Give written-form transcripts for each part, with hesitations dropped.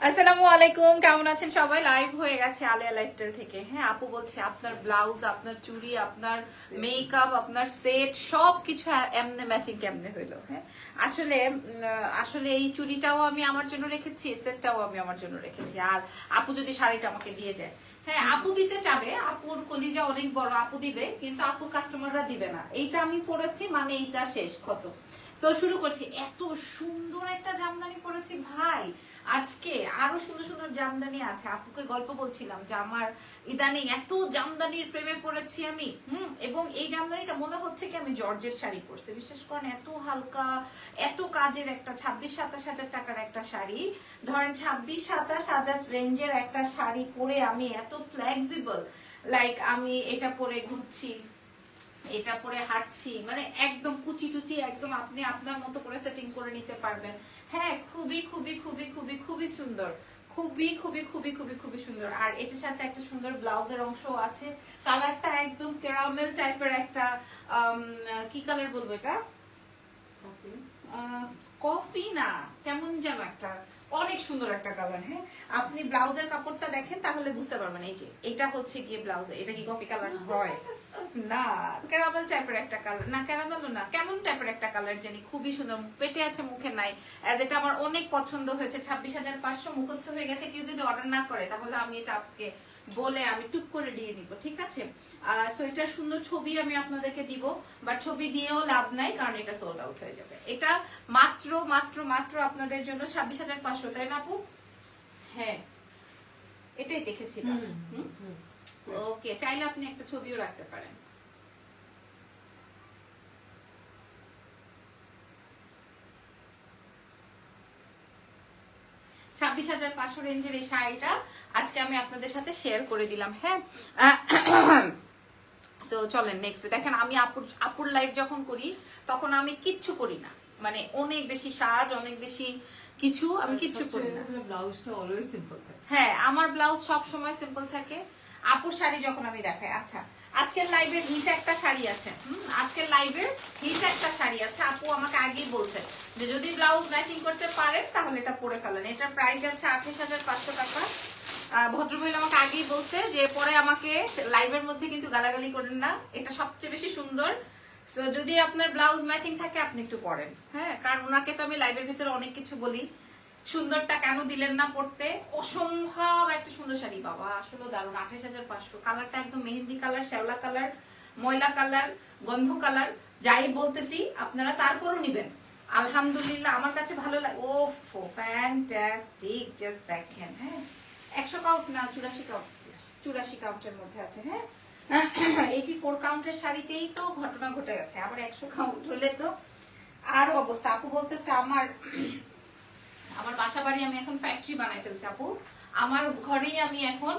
আসসালামু আলাইকুম, কেমন আছেন সবাই? লাইভ হয়ে গেছে আলিয়া লাইফস্টাইল থেকে। হ্যাঁ, আপু বলছে আপনার ব্লাউজ, আপনার চুড়ি, আপনার মেকআপ, আপনার সেট সবকিছু এমনে ম্যাচিং কেমনে হইলো। হ্যাঁ, আসলে আসলে এই চুড়িটাও আমি আমার জন্য রেখেছি, সেটটাও আমি আমার জন্য রেখেছি। আর আপু যদি শাড়িটা আমাকে দিয়ে যায়, হ্যাঁ আপু দিতে চাবে, আপুর কলিজা অনেক বড়, আপু দিবে, কিন্তু আপুর কাস্টমাররা দিবে না। এইটা আমি পরেছি মানে এইটা শেষ, কত। সো শুরু করছি। এত সুন্দর একটা জামদানি পরেছি ভাই আজকে। আরো সুন্দর সুন্দর জামদানি আছে। আপুকে গল্প বলছিলাম যে আমার ইদানিং এত জামদানির প্রেমে পড়েছি আমি। এবং এই জামদানিটা মনে হচ্ছে কি আমি জর্জের শাড়ি পরছি। বিশেষ করে এত হালকা, এত কাজের একটা 26-27 হাজার টাকার একটা শাড়ি, ধরেন 26-27 হাজার রেঞ্জের একটা শাড়ি পরে আমি এত ফ্লেক্সিবল, লাইক আমি এটা পরে ঘুরছি, এটা পরে হাঁটছি, মানে একদম কুচি টুচি, একদম আপনি আপনার মতো করে সেটিং করে নিতে পারবেন। হ্যাঁ, খুবই খুবই খুবই খুবই খুবই সুন্দর, খুবই খুবই খুবই খুবই খুবই সুন্দর। আর এটার সাথে একটা সুন্দর ব্লাউজের অংশ আছে। কালারটা একদম ক্যারামেল টাইপের একটা কি কালার বলবো এটা, কফি না, কেমন যেন একটা অনেক সুন্দর একটা কালার। হ্যাঁ, আপনি ব্লাউজের কাপড়টা দেখেন তাহলে বুঝতে পারবেন। এই যে এটা হচ্ছে গিয়ে ব্লাউজ, এটা কি কফি কালার হয় না, ক্যারামেল টাইপের একটা কালার, না ক্যারামেলও না, কেমন টাইপের একটা কালার জানি, খুবই সুন্দর। পেটে আছে, মুখে নাই। এজ এটা আমার অনেক পছন্দ হয়েছে। 26,500 মুখস্থ হয়ে গেছে। কেউ যদি অর্ডার না করে তাহলে আমি এটা আপনাকে বলে আমি টুক করে দিয়ে নিব, ঠিক আছে? সো এটার সুন্দর ছবি আমি আপনাদেরকে দিব, বাট ছবি দিয়েও লাভ নাই, কারণ এটা সোল্ড আউট হয়ে যাবে। এটা মাত্র মাত্র মাত্র আপনাদের জন্য 26,500, তাই না আপু? হ্যাঁ, এটাই দেখেছিলাম। ওকে, চাইলে আপনি একটা ছবিও রাখতে পারেন। $26,500 রেঞ্জের এই শাড়িটা আজকে আমি আপনাদের সাথে শেয়ার করে দিলাম। হ্যাঁ, সো চলেন নেক্সট দেখেন। আমি আপুর লাইভ যখন করি তখন আমি কিচ্ছু করি না, মানে অনেক বেশি সাজ, অনেক বেশি কিছু আমি কিচ্ছু করি না। ব্লাউজটা অলওয়েজ সিম্পল থাকে। হ্যাঁ, আমার ব্লাউজ সব সময় সিম্পল থাকে। আপুর শাড়ি যখন আমি দেখাই, আচ্ছা আজকের লাইভের হিট একটা শাড়ি আছে। আজকের লাইভের হিট একটা শাড়ি আছে। আপু আমাকে আগেই বলছে যে যদি ব্লাউজ ম্যাচিং করতে পারেন তাহলে এটা পরে ফেলেন। এটার প্রাইস আছে 28,500 টাকা। ভদ্রমহিলা আমাকে আগেই বলছে যে পরে আমাকে লাইভের মধ্যে কিন্তু গালাগালি করেন না, এটা সবচেয়ে বেশি সুন্দর। সো যদি আপনার ব্লাউজ ম্যাচিং থাকে আপনি একটু পরেন। হ্যাঁ, কারণ ওনাকে তো আমি লাইভের ভিতরে অনেক কিছু বলি। সুন্দরটা কেন দিলেন না পড়তে? অসম্ভব একটা সুন্দর শাড়ি বাবা, আসলে দারুণ। 28,500। কালারটা একদম মেহেন্দি কালার, শ্যাওলা কালার, ময়লা কালার, গন্ধ কালার, যাই বলতেছি আপনারা তারপরও নিবেন। আলহামদুলিল্লাহ আমার কাছে ভালো লাগে। ও ফ্যান্টাস্টিক, জাস্ট দেখেন। হ্যাঁ, 100 কাউন্ট না, 84 কাউন্ট, 84 কাউন্টের মধ্যে আছে। হ্যাঁ, 84 কাউন্টের শাড়িতেই তো ঘটনা ঘটে গেছে, আবার 100 কাউন্ট হলে তো আরো অবস্থা। আপু বলতেছে আমার বাসা বাড়ি আমি এখন ফ্যাক্টরি বানাই ফেলছি আপু। আমার ঘরেই আমি এখন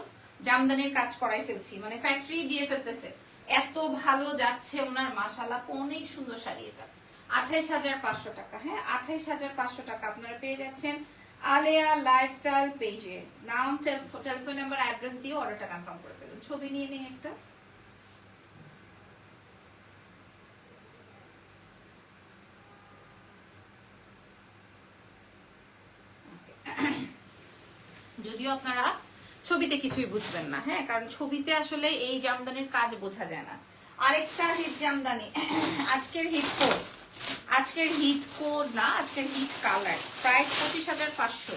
জামদানির কাজ করাই ফেলছি, মানে ফ্যাক্টরি দিয়ে ফেলতেছে। এত ভালো যাচ্ছে ওনার, মাশাআল্লাহ। অনেক সুন্দর শাড়ি এটা। 28,500 টাকা। হ্যাঁ, 28,500 টাকা আপনারা পেয়ে যাচ্ছেন আলেয়া লাইফস্টাইল পেজে। নাম, টেলিফোন নাম্বার, অ্যাড্রেস দিয়ে অর্ডারটা কনফার্ম করে ফেলুন। ছবি নিয়ে নিন একটা। যদিও আপনারা ছবিতে কিছুই বুঝবেন না, হ্যাঁ, কারণ ছবিতে আসলে এই জামদানির কাজ বোঝা যায় না। আরেকটা হিট জামদানি, আজকের হিট কোড, আজকের হিট কোড না, আজকের হিট কালার, প্রাইস 25,500।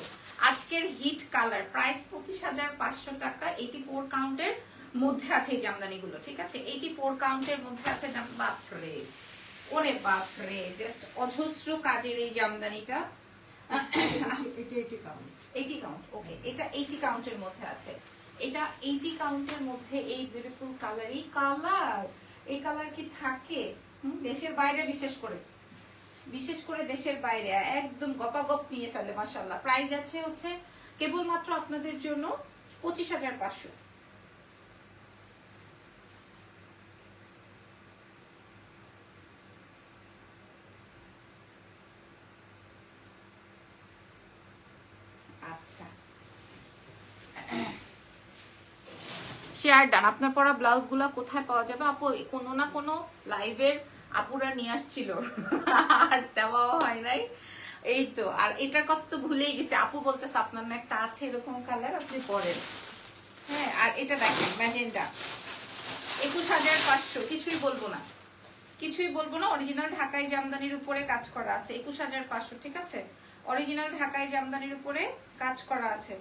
আজকের হিট কালার প্রাইস 25,500 টাকা। 84 কাউন্টের মধ্যে আছে এই জামদানিগুলো, ঠিক আছে? 84 কাউন্টের মধ্যে আছে। বাপরে, ওরে বাপরে, জাস্ট অজস্র কাজের এই জামদানিটা। 80 কাউন্ট, ওকে, এটা 80 কাউন্টের মধ্যে আছে। এটা 80 কাউন্টের মধ্যে এই বিউটিফুল কালার, এই কালার কি থাকে দেশের বাইরে? বিশেষ করে দেশের বাইরে একদম গপাগপ নিয়ে ফেলে, মাশাআল্লাহ। প্রাইস যাচ্ছে হচ্ছে কেবলমাত্র আপনাদের জন্য 25,500। আচ্ছা, শেয়ার ডান। আপনার পরা ব্লাউজ গুলা কোথায় পাওয়া যাবে আপু? কোনো না কোনো লাইভের আপুরা নিয়ে আসছিল আর দেওয়া হয় নাই। এই তো, আর এটার কথা তো ভুলেই গেছি, আপু বলতেছে আপনার না একটা আছে এরকম কালার, আপনি পরেন। হ্যাঁ, আর এটা দেখেন ম্যাজেন্ডা, 21,500, কিছুই বলবো না, কিছুই বলবো না। অরিজিনাল ঢাকাই জামদানির উপরে কাজ করা আছে, 21,500, ঠিক আছে? অরিজিনাল ঢাকাই জামদানির উপরে কাজ করা আছে।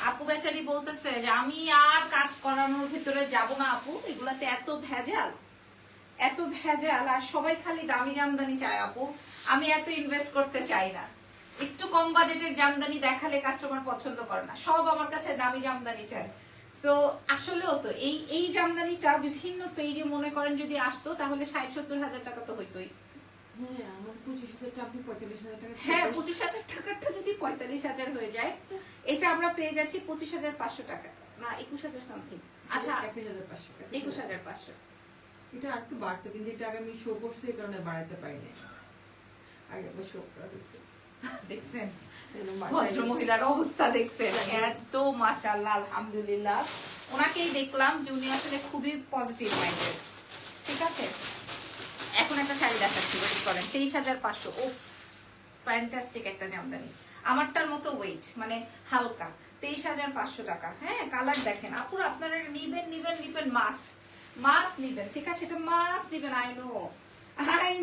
আপু বেচারি বলতেছে যে আমি আর কাজ করানোর ভিতরে যাব না আপু, এগুলাতে এত ভেজাল, এত ভেজাল, আর সবাই খালি দামি জামদানি চায় আপু, আমি এত ইনভেস্ট করতে চাই না। একটু কম বাজেটের জামদানি দেখালে কাস্টমার পছন্দ করে না, সব আমার কাছে দামি জামদানি চায়। সো আসলেও তো এই জামদানিটা বিভিন্ন পেজে মনে করেন যদি আসতো তাহলে 60-70 হাজার টাকা তো হইতোই। হ্যাঁ, আমার 25,000 টাকা, আপনি 45,000 টাকা। হ্যাঁ, 25,000 টাকাটা যদি 45,000 হয়ে যায়, এটা আমরা পেয়ে যাচ্ছি 25,500 টাকা, না 21,000 সামথিং। আচ্ছা, 21,500 টাকা। 21,500। এটা আর একটু বাড়তো, কিন্তু এটা আগে আমি শো করছি, এই কারণে বাড়াতে পারিনি। আগে আবার শো করা হয়েছে। দেখছেন ভদ্র মহিলার অবস্থা, দেখছেন এত মাশাআল্লাহ, আলহামদুলিল্লাহ। ওনাকেই দেখলাম যে উনি আসলে খুবই পজিটিভ মাইন্ডেড, ঠিক আছে? এখন একটা শাড়ি দেখাচ্ছি, ওয়েট করেন, 23,500। উফ, ফ্যান্টাস্টিক একটা জামদানি, আমারটার মতো ওয়েট, মানে হালকা, 23,500 টাকা। হ্যাঁ, কালার দেখেন আপুরা, আপনারা নিবেন নিবেন নিবেন, মাস্ট মাস্ট নিবেন, ঠিক আছে? এটা মাস্ট নিবেন, আই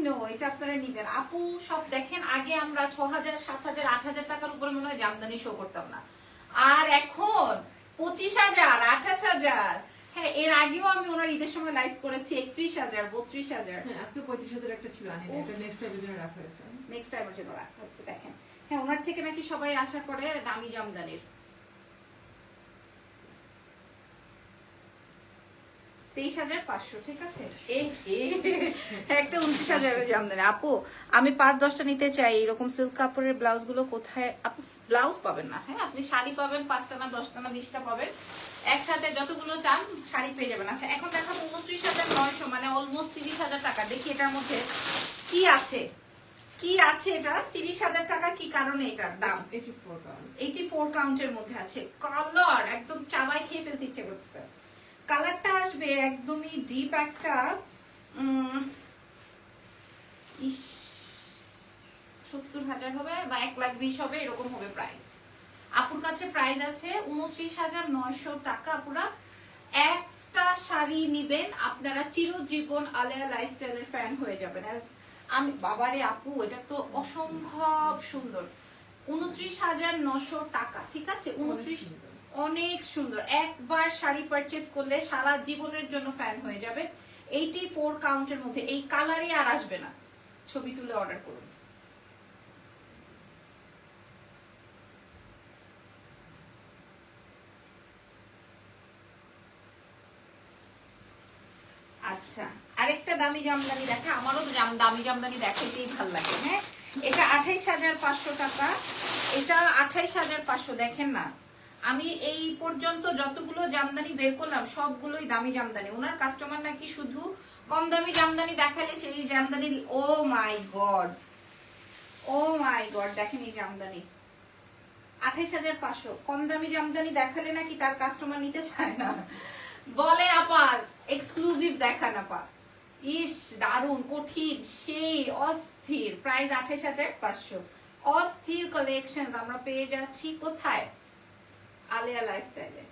নো এটা আপনারা নিবেন আপু। সব দেখেন, আগে আমরা 6,000, 7,000, 8,000 টাকার উপরে মনে হয় জামদানি শো করতাম না, আর এখন 25,000, 28,000। হ্যাঁ, এর আগেও আমি ওনার ঈদের সময় লাইভ করেছি 31,000, 32,000। হ্যাঁ, আজকে 35,000 একটা ছিল, আনি না, এটা নেক্সট টাইমের জন্য রাখা হয়েছে। নেক্সট টাইমের জন্য রাখা হচ্ছে, দেখেন। হ্যাঁ, ওনার থেকে নাকি সবাই আশা করে দামি জামদানির। 23,500, ঠিক আছে? একটা 29,000 জামদানি আপু, আমি 5-10টা নিতে চাই এরকম সিল্ক কাপড়ের ব্লাউজ গুলো কোথায়? আপু ব্লাউজ পাবেন না, হ্যাঁ আপনি শাড়ি পাবেন, 5টা না 10টা না 20টা পাবেন, একসাথে যতগুলো চান শাড়ি পেয়ে যাবেন। আচ্ছা, এখন দেখাবো 29,900, মানে অলমোস্ট 30,000 টাকা। দেখি এটার মধ্যে কি আছে, কি আছে এটা 30,000 টাকা, কি কারণে এটার দাম? 84 কাউন্ট। 84 কাউন্টের মধ্যে আছে। কালার একদম চাবাই খেয়ে ফেলতে ইচ্ছে করছে। কালারটা আসবে একদমই ডিপ একটা 70,000 হবে বা 1,20,000 হবে, এরকম হবে প্রাইস। আপুর কাছে প্রাইস আছে 29,900 টাকা। আপুরা একটা শাড়ি নিবেন, আপনারা চিরজীবন আলেয়া লাইফস্টাইলের ফ্যান হয়ে যাবেন। আমি বাবারে আপু, এটা তো অসম্ভব সুন্দর। 29,900 টাকা, ঠিক আছে? 29, অনেক সুন্দর। একবার শাড়ি পারচেজ করলে সারা জীবনের জন্য ফ্যান হয়ে যাবে। 84 কাউন্টের মধ্যে এই কালারই আর আসবে না। ছবি তুলে অর্ডার করুন। আচ্ছা, আরেকটা দামি জামদানি দেখা, আমারও তো দামি জামদানি দেখাইতেই ভালো লাগে। হ্যাঁ, এটা 28,500 টাকা, এটা 28,500। দেখেন না, আমি এই পর্যন্ত যতগুলো জামদানি বের করলাম সবগুলোই দামি জামদানি। ওনার কাস্টমার নাকি শুধু কম দামি জামদানি দেখালে সেই জামদানি, ও মাই গড, ও মাই গড, দেখেন এই জামদানি 28,500। কম দামি জামদানি দেখালে নাকি তার কাস্টমার নিতে চায় না, বলে আপা এক্সক্লুসিভ দেখান আপা। ইস, দারুণ, কঠিন, সেই অস্থির প্রাইস 28,500। অস্থির কালেকশন আমরা পেয়ে যাচ্ছি কোথায়? আলেয়া লাইফস্টাইলে।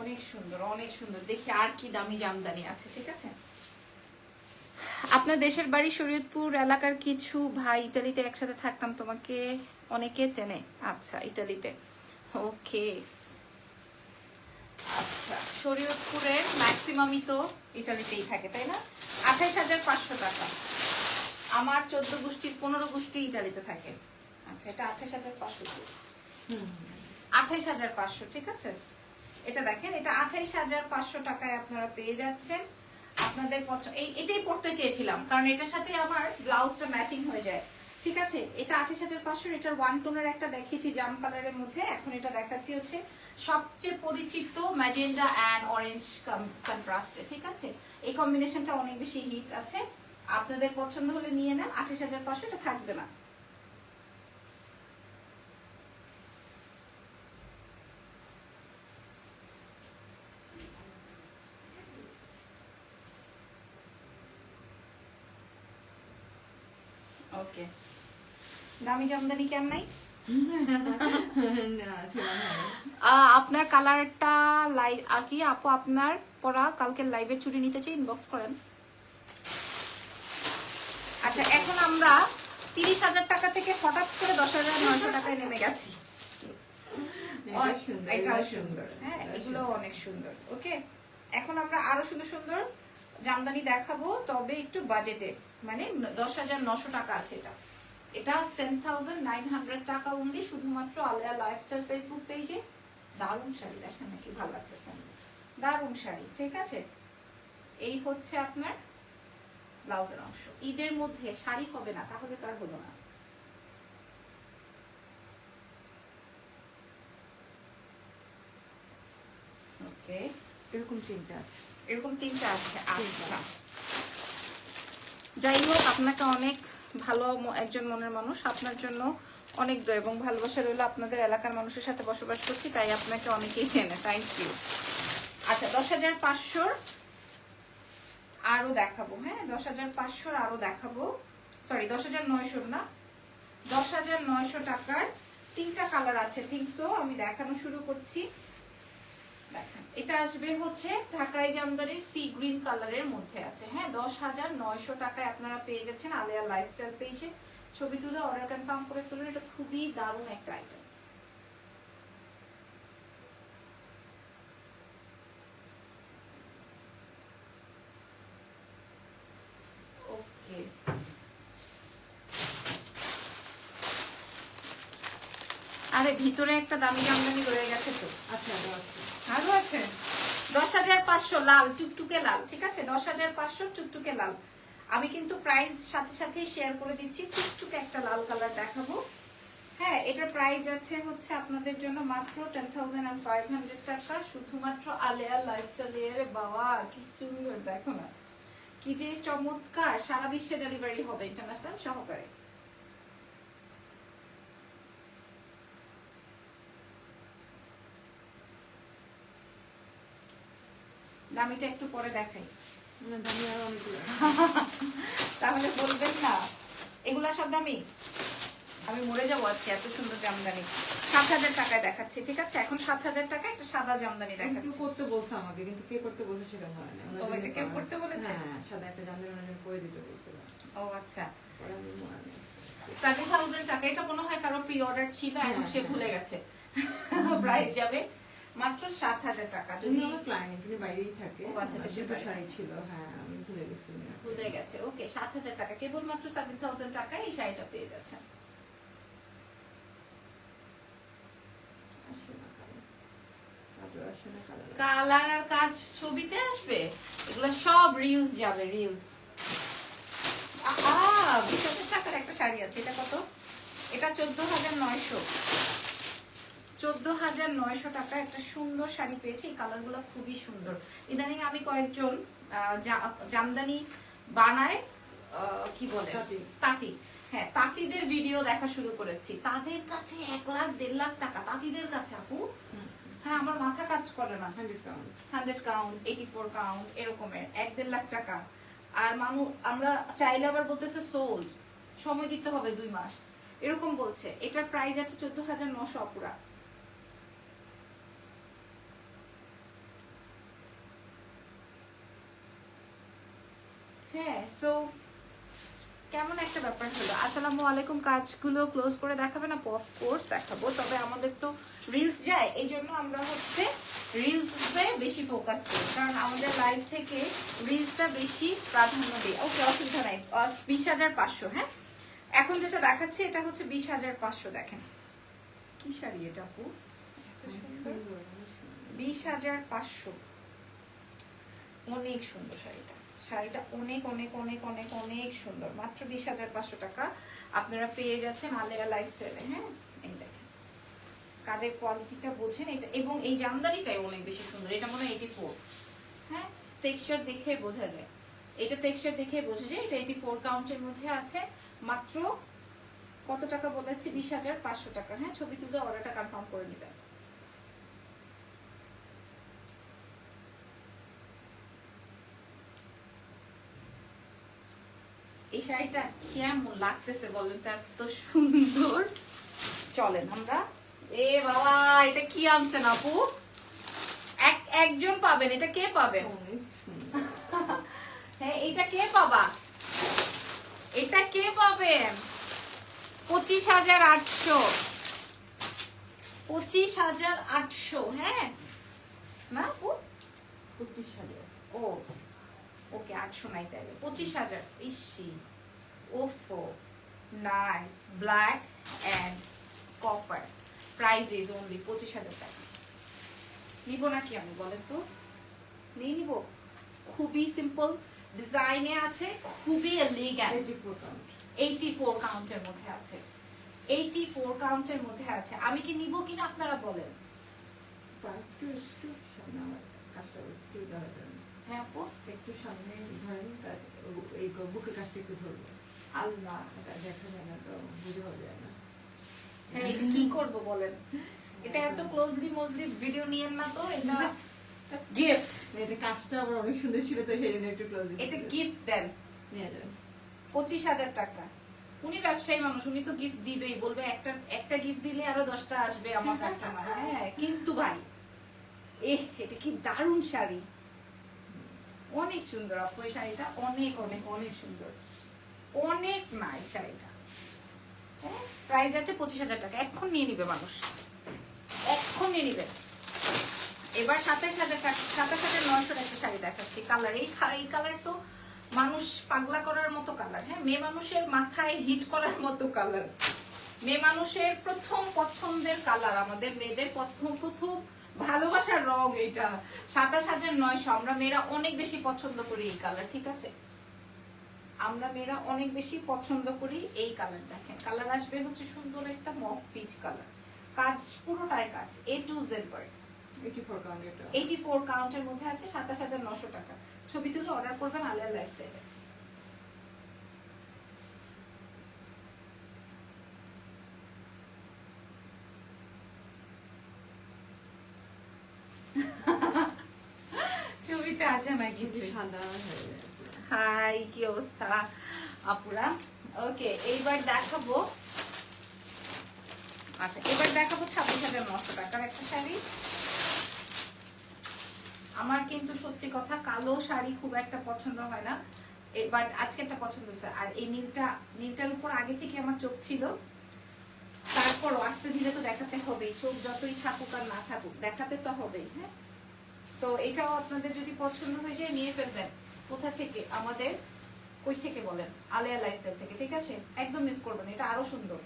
অনেক সুন্দর, অনেক সুন্দর। দেখি আর কি দামি জামদানি আছে, ঠিক আছে? আপনার দেশের বাড়ি শরীয়তপুর এলাকার কিছু ভাই ইটালিতে একসাথে থাকতাম, তোমাকে অনেকে চেনে। আচ্ছা, ইটালিতে, ওকে। আচ্ছা, শরীয়তপুরের ম্যাক্সিমামই তো ইটালিতেই থাকে, তাই না? 28,500 টাকা। আমার 14 গোষ্ঠীর 15 গোষ্ঠী ইটালিতে থাকে। আচ্ছা, এটা 28,500, 28,500, ঠিক আছে? এটা দেখেন, এটা 28,500 টাকায় আপনারা পেয়ে যাচ্ছেন। আপনাদের পছন্দ, এটাই পড়তে চেয়েছিলাম কারণ এটার সাথে আমার ব্লাউজটা ম্যাচিং হয়ে যায়, ঠিক আছে? এটা 28,500। এটার ওয়ান টোনের একটা দেখিয়েছি জাম কালারের মধ্যে, এখন এটা দেখাচ্ছি হচ্ছে সবচেয়ে পরিচিত ম্যাজেন্ডা অ্যান্ড অরেঞ্জ কন্ট্রাস্টে, ঠিক আছে? এই কম্বিনেশনটা অনেক বেশি হিট আছে। আপনাদের পছন্দ হলে নিয়ে নেন। 28,500, এটা থাকবে না। ওকে, দামি জামদানি কেন নাই? না, ছিল না। আপনার কালারটা কি আপু আপনার পরা কালকের লাইভে চুরি নিতে চাই, ইনবক্স করেন। আচ্ছা, এখন আমরা 30,000 টাকা থেকে হঠাৎ করে 10,900 টাকায় নেমে গেছি। এটা সুন্দর, এটাও এটা সুন্দর, হ্যাঁ এটা এগুলো সুন্দর। অনেক সুন্দর। ওকে, এখন আমরা আরো সুন্দর সুন্দর জামদানি দেখাবো, তবে একটু বাজেটে, মানে 10,900 টাকা আছে এটা। এটা 10,900 টাকা অনলি, শুধুমাত্র আলেয়া লাইফস্টাইল ফেসবুক পেজে। দারুণ শাড়ি, দেখেন নাকি ভালো লাগতেছে, দারুণ শাড়ি। ঠিক আছে, এই হচ্ছে আপনার ব্লাউজের অংশ। ঈদের মধ্যে শাড়ি হবে না, তাহলে তো আর হলো না। ওকে, এরকম তিনটা আছে। এরকম তিনটা আছে। আচ্ছা, যাই হোক, আপনাকে অনেক ভালো একজন মনের মানুষ, আপনার জন্য অনেক দয়া এবং ভালোবাসা রইল। আপনাদের এলাকার মানুষের সাথে বসবাস করছি, তাই আপনাকে অনেকেই চেনে। Thank you. আচ্ছা, 10,500 আরো দেখাবো। হ্যাঁ, 10,500 আরো দেখাবো। সরি, 10,900 না, 10,900 টাকার তিনটা কালার আছে। থিংক সো আমি দেখানো শুরু করছি। দেখেন, এটা আসবে হচ্ছে ঢাকাই জামদানির সি গ্রিন কালারের মধ্যে আছে। হ্যাঁ, 10,900 টাকায় আপনারা পেয়ে যাচ্ছেন আলেয়া লাইফস্টাইল পেজে। ছবি তুলে অর্ডার কনফার্ম করে ফেলুন, এটা খুবই দারুণ একটা আইটেম। ওকে, আরে ভিতরে একটা দামি জামদানি রয়ে গেছে তো। আচ্ছা, এটা আছে। আরো আছে 10,500 লাল, টুকটুকে লাল। ঠিক আছে, 10,500 টুকটুকে লাল। আমি কিন্তু প্রাইস সাথে সাথে শেয়ার করে দিচ্ছি। টুকটুকে একটা লাল কালার দেখাবো। হ্যাঁ, এটার প্রাইস আছে হচ্ছে আপনাদের জন্য মাত্র 10,500 টাকা, শুধুমাত্র আলেয়া লাইফস্টাইল। বাবা কি সুন্দর, দেখো না কি যে চমৎকার। সারা বিশ্বে ডেলিভারি হবে ইন্টারন্যাশনাল সহকারে। দামিটা একটু পরে দেখাই, না, দামি আরো অনেকগুলো আছে। তাহলে বলবেন না এগুলা সব দামি। আমি মরে যাবো আজকে, এত সুন্দর জামদানি 7,000 টাকায় দেখাচ্ছি। ঠিক আছে, এখন 7,000 টাকা একটা সাদা জামদানি কেউ দেখাচ্ছি। করতে বলছে আমাকে, কিন্তু কে করতে বলছে সেটা মনে নেই। ও, এটা কেউ করতে বলেছে? হ্যাঁ, সাদা একটা জামদানি ওনাকে করে দিতে বলছিল। ও আচ্ছা, পরে আমি মনে নেই। 7,000 টাকা। এটা মনে হয় কারো প্রি অর্ডার ছিল, এখন হ্যাঁ, সে হ্যাঁ। ভুলে গেছে। প্রাইস যাবে মাত্র 7,000 টাকা। উনি যদি আমার ক্লায়েন্ট, উনি বাইরেই থাকে। ও আচ্ছা, আমার দেশের দুটো বাইরে। শাড়ি ছিল, হ্যাঁ আমি ভুলে গেছি উনি। ভুলে গেছে। ওকে, 7,000 টাকা, কেবলমাত্র 7,000 টাকায় এই শাড়িটা পেয়ে যাচ্ছেন। আসে না কালার, কাজও আসে না কালার। কালার আর কাজ ছবিতে আসবে, এগুলো সব রিলস যাবে, রিলস। 20,000 টাকার একটা শাড়ি আছে, এটা কত? এটা 14,900। 14,900 টাকা একটা সুন্দর শাড়ি পেয়েছি। এই কালারগুলো খুবই সুন্দর। ইদানিং আমি কয়েকজন জামদানি বানায়, কি বলে, তাঁতি। তাঁতি, হ্যাঁ তাঁতিদের ভিডিও দেখা শুরু করেছি। তাদের কাছে 1 লাখ 1.5 লাখ টাকা, তাঁতিদের কাছে আপু। হ্যাঁ, আমার মাথা কাজ করে না। 100 কাউন্ট। 100 কাউন্ট, 84 কাউন্ট, এরকমের 1.5 লাখ টাকা। আর মানুষ, আমরা চাইলে আবার বলতেছে সোল্ড, সময় দিতে হবে 2 মাস, এরকম বলছে। এটার প্রাইস আছে 14,900 অপুরা। হ্যাঁ, সো কেমন একটা ব্যাপার হলো। আসসালামু আলাইকুম। কাজগুলো ক্লোজ করে দেখাবেন আপু? অফ কোর্স দেখাবো, তবে আমাদের তো রিলস যায়, এই জন্য আমরা হচ্ছে রিলসে বেশি ফোকাস করি, কারণ আমাদের লাইভ থেকে রিলসটা বেশি প্রাধান্য দিই। ওকে, অসুবিধা নাই। 20,500। হ্যাঁ, এখন যেটা দেখাচ্ছি এটা হচ্ছে 20,500। দেখেন কি শাড়ি এটা আপু, এত সুন্দর। 20,500, অনেক সুন্দর শাড়িটা। শাড়িটা অনেক অনেক অনেক অনেক অনেক সুন্দর। মাত্র 20,500 টাকা আপনারা পেয়ে যাচ্ছেন আলেয়া লাইফস্টাইলে। হ্যাঁ, এই দেখেন কাজের কোয়ালিটিটা বোঝেন এটা, এবং এই জামদানিটাই অনেক বেশি সুন্দর। এটা মনে হয় 84। হ্যাঁ, টেক্সচার দেখে বোঝা যায়, এটা টেক্সচার দেখে বোঝা যায় এটা 84 কাউন্টের মধ্যে আছে। মাত্র কত টাকা বলেছি? 20,500 টাকা। হ্যাঁ, ছবি তুলে অর্ডারটা কনফার্ম করে নেবেন। এই শাড়িটা কেমন লাগতেছে বলেন তো, এত সুন্দর। চলেন আমরা, এ বাবা এটা কি আনছেন আপু? একজন পাবেন, এটা কে পাবেন? অনেক সুন্দর। হ্যাঁ এটা কে পাবা? এটা কে পাবেন? 25,800, 25,800। হ্যাঁ না আপু, 25,000। ও ওকে 800 নাই তাইলে 25,000। ইসি ওফো, nice black and copper, price is only 25,000 টাকা। নিব নাকি আমি বলেন তো? নিয়ে নিব। খুবই সিম্পল ডিজাইনে আছে, খুবই এলিগ্যান্ট। 84 count। 84 কাউন্টের মধ্যে আছে, 84 কাউন্টের মধ্যে আছে। আমি কি নিব কিনা আপনারা বলেন। একটু সামনে আমার কাজটা একটু ধরেন। হ্যাঁ আপু, একটু সামনে ধরেন, এই বুকের কাজটা একটু ধরবো। আল্লাহ, এটা দেখা যায় না তো, বুঝা যায় না। হ্যাঁ এটা কি করব বলেন। এটা এত ক্লোজলি মজলি ভিডিও নিয়েন না তো, এটা গিফট। এটা কাজটা আমার অনেক সুন্দর ছিল তো সেই জন্য একটু ক্লোজ। এটা গিফট দেন, নিয়ে যান। 25,000 টাকা। উনি ব্যবসায়ী মানুষ, উনি তো গিফট দিবেই, বলবে একটা গিফট দিলে আরো 10টা আসবে আমার কাস্টমার। হ্যাঁ কিন্তু ভাই এটা কি দারুণ শাড়ি, অনেক সুন্দর আপু এই শাড়িটা, অনেক অনেক অনেক সুন্দর, অনেক নাইস শাড়িটা। হ্যাঁ প্রাইস আছে 25,000 টাকা। এখন নিয়ে নিবে মানুষ, এখন নিয়ে নিবে। এবার 27,000 টাকা, 27,900 একটা শাড়ি দেখাচ্ছি। কালার এই কালার তো মানুষ পাগলা করার মতো কালার। হ্যাঁ মেয়ে মানুষের মাথায় হিট করার মতো কালার, মেয়ে মানুষের প্রথম পছন্দের কালার, আমাদের মেয়েদের প্রথম ভালোবাসার রং এটা। 27,900। আমরা মেয়েরা অনেক বেশি পছন্দ করি এই কালার, ঠিক আছে? আমরা মেয়েরা অনেক বেশি পছন্দ করি এই কালার। দেখেন কালার আসবে হচ্ছে সুন্দর একটা মফ পিচ কালার, কাজ পুরোটাই কাজ A to Z work. 84 count এটা। 84 কাউন্টের মধ্যে আছে, 27,900 টাকা। ছবি তুলে অর্ডার করবেন আলিয়া লাইফস্টাইলে। ছবিতে আসে না কিছু। সাদা হয়ে যায়। হাই কি অবস্থা আপুরা? ওকে এইবার দেখাবো, আচ্ছা এবার দেখাবো 26,900 টাকার একটা শাড়ি। আমার কিন্তু সত্যি কথা কালো শাড়ি খুব একটা পছন্দ হয় না, বাট আজকে একটা পছন্দ হয়েছে। আর এই নীলটার উপর আগে থেকে আমার চোখ ছিল, তারপরও আস্তে ধীরে তো দেখাতে হবেই, চোখ যতই থাকুক আর না থাকুক দেখাতে তো হবেই। হ্যাঁ সো এটাও আপনাদের যদি পছন্দ হয়ে যায় নিয়ে ফেলবেন। কোথা থেকে? আমাদের কই থেকে বলেন? আলিয়া লাইফস্টাইল থেকে, ঠিক আছে? একদম মিস করবেন, এটা আরো সুন্দর।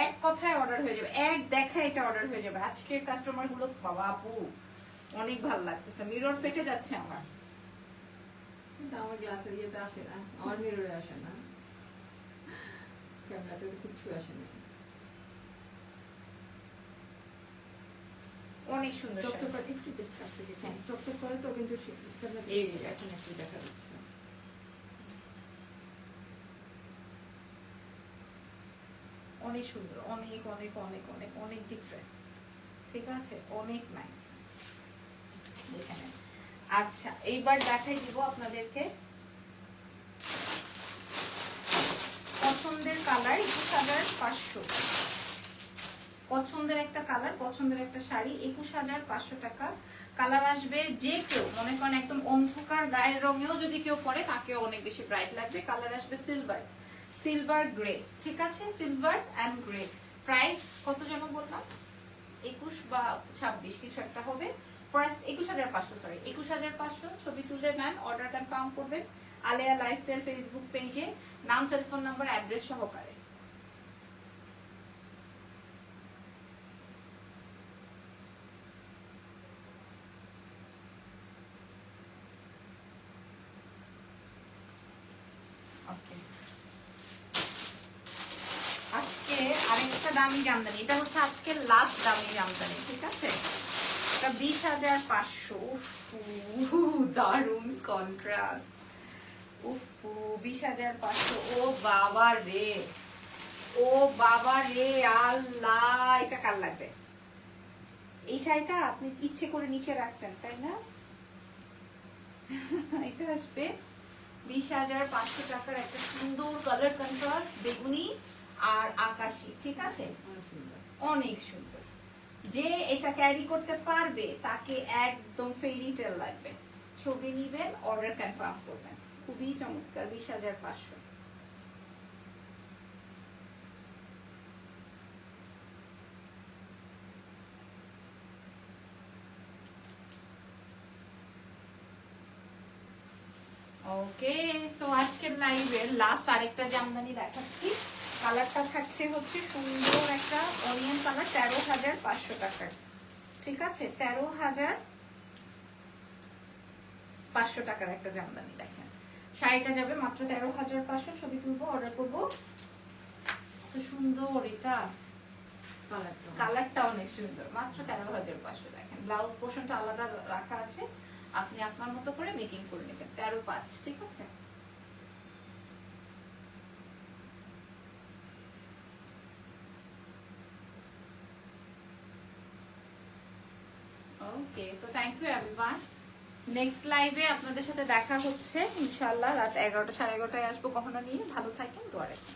এক কথায় অর্ডার হয়ে যাবে, এক দেখায় এটা অর্ডার হয়ে যাবে। আজকের কাস্টমার গুলো বাবা আপু অনেক ভালো লাগতেছে, মিরর ফেটে যাচ্ছে আমার। কিন্তু আমার গ্লাসের ইয়েতে আসে না, আমার মিররে আসে না, ক্যামেরাতে তো কিচ্ছু আসে না। অনেক সুন্দর চকচক শাড়ি। করে একটু জাস্ট কাছ থেকে, হ্যাঁ। হ্যাঁ চকচক করে তো, কিন্তু ক্যামেরাতে এই যে। এখন একটু দেখা যাচ্ছে। অনেক সুন্দর, অনেক অনেক অনেক অনেক অনেক ডিফারেন্ট, ঠিক আছে? অনেক নাইস। দেখে নেন। আচ্ছা এইবার দেখাই দিব আপনাদেরকে পছন্দের কালার 21,500। পছন্দের একটা কালার, পছন্দের একটা শাড়ি 21,500 টাকা। কালার আসবে যে কেউ মনে করেন একদম অন্ধকার গায়ের রঙেও যদি কেউ পরে তাকেও অনেক বেশি ব্রাইট লাগবে। কালার আসবে সিলভার গ্রে, ঠিক আছে? Silver and grey. প্রাইস কত যেন বললাম, 21 বা 26 কিছু একটা হবে। First 21,500, sorry 21,500। ছবি তুলে নেন, অর্ডার কনফার্ম করবেন আলিয়া লাইফস্টাইল ফেসবুক পেজে, নাম টেলিফোন নাম্বার অ্যাড্রেস সহকারে। ওকে আজকে আরেকটা দামি জামদানি, এটা হচ্ছে আজকে লাস্ট দামি জামদানি, ঠিক আছে? এটা 20,500। উফ দারুন কন্ট্রাস্ট। উফ 20,500। ও বাবা রে, ও বাবা রে, আল্লাহ এটা কার লাগবে? এই শাড়িটা আপনি ইচ্ছে করে নিচে রাখছেন তাই না? এটা আসবে 20,500 টাকার একটা সুন্দর কালার কন্ট্রাস্ট বেগুনি আর আকাশি, ঠিক আছে? অনেক সুন্দর। অনেক সুন্দর। যে এটা ক্যারি করতে পারবে তাকে একদম ফেরি টেল লাগবে। ছবি নিবেন, অর্ডার কনফার্ম করবেন। খুবই চমৎকার, 20,500। ওকে, সো আজকের লাইভের লাস্ট আরেকটা জামদানি দেখাচ্ছি। কালারটা থাকছে হচ্ছে সুন্দর একটা অনিয়ন কালার, 13,500 টাকার, ঠিক আছে? 13,500 টাকার একটা জামদানি। দেখেন শাড়িটা যাবে মাত্র 13,500। ছবি তুলবো, অর্ডার করবো। কত সুন্দর এটা, কালারটা অনেক সুন্দর। মাত্র 13,500। দেখেন ব্লাউজ পোর্শনটা আলাদা রাখা আছে, আপনি আপনার মতো করে মেকিং করে নেবেন। 13,500, ঠিক আছে? Okay, so thank you everyone. Next লাইভে আপনাদের সাথে দেখা হচ্ছে ইনশাআল্লাহ রাত 11টা 11:30 আসবো কখনো নিয়ে। ভালো থাকেন, দোয়া রাখেন।